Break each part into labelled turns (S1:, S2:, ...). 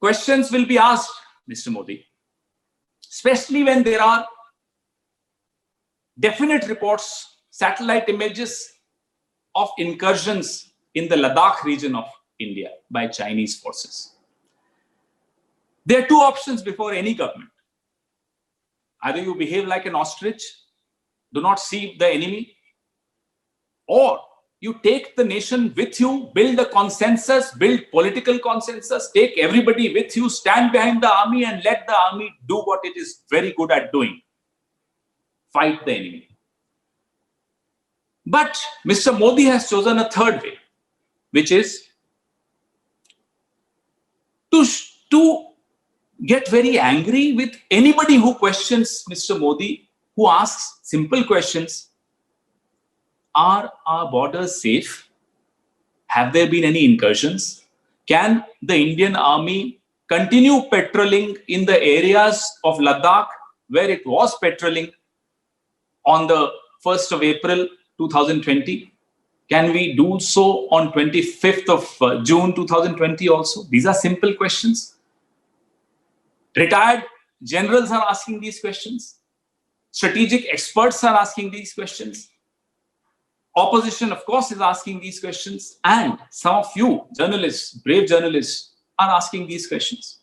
S1: questions will be asked, Mr. Modi, especially when there are definite reports, satellite images of incursions in the Ladakh region of India by Chinese forces. There are two options before any government. Either you behave like an ostrich, do not see the enemy, or you take the nation with you, build a consensus, build political consensus, take everybody with you, stand behind the army and let the army do what it is very good at doing. Fight the enemy. But Mr. Modi has chosen a third way, which is to get very angry with anybody who questions Mr. Modi, who asks simple questions. Are our borders safe? Have there been any incursions? Can the Indian army continue patrolling in the areas of Ladakh where it was patrolling on the 1st of April 2020? Can we do so on 25th of June 2020 also? These are simple questions. Retired generals are asking these questions. Strategic experts are asking these questions. Opposition, of course, is asking these questions. And some of you, journalists, brave journalists, are asking these questions.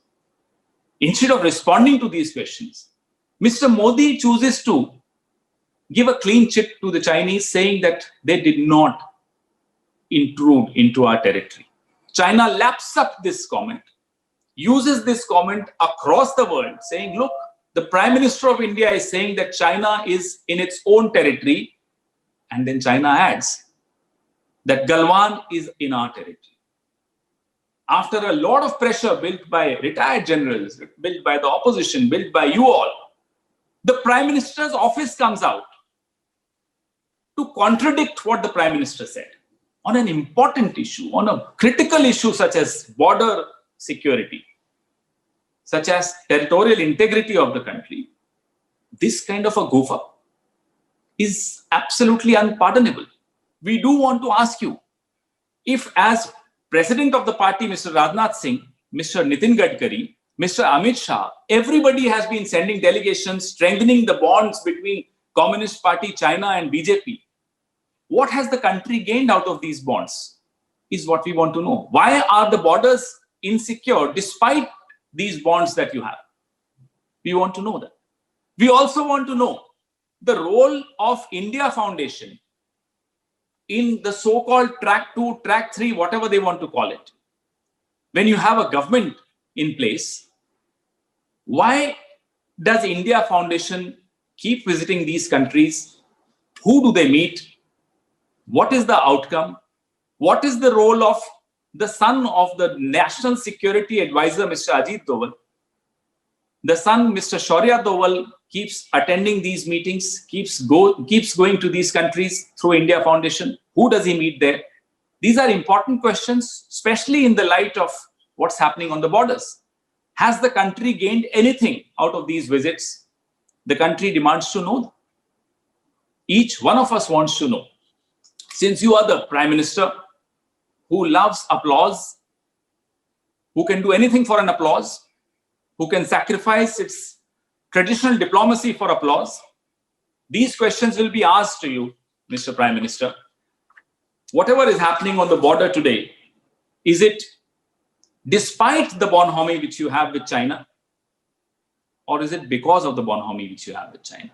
S1: Instead of responding to these questions, Mr. Modi chooses to give a clean chit to the Chinese, saying that they did not intrude into our territory. China laps up this comment, uses this comment across the world, saying, look, the Prime Minister of India is saying that China is in its own territory. And then China adds that Galwan is in our territory. After a lot of pressure built by retired generals, built by the opposition, built by you all, the Prime Minister's office comes out to contradict what the Prime Minister said on an important issue, on a critical issue such as border security, such as territorial integrity of the country. This kind of a goof up is absolutely unpardonable. We do want to ask you, if as President of the party, Mr. Rajnath Singh, Mr. Nitin Gadkari, Mr. Amit Shah, everybody has been sending delegations, strengthening the bonds between Communist Party, China and BJP. What has the country gained out of these bonds is what we want to know. Why are the borders insecure despite these bonds that you have? We want to know that. We also want to know the role of India Foundation in the so-called track 2, track 3, whatever they want to call it. When you have a government in place, why does India Foundation keep visiting these countries? Who do they meet? What is the outcome? What is the role of the son of the National Security Advisor, Mr. Ajit Doval? The son, Mr. Shaurya Doval, keeps attending these meetings, keeps going to these countries through India Foundation. Who does he meet there? These are important questions, especially in the light of what's happening on the borders. Has the country gained anything out of these visits? The country demands to know. Each one of us wants to know. Since you are the Prime Minister who loves applause, who can do anything for an applause, who can sacrifice its traditional diplomacy for applause, these questions will be asked to you, Mr. Prime Minister. Whatever is happening on the border today, is it despite the bonhomie which you have with China, or is it because of the bonhomie which you have with China?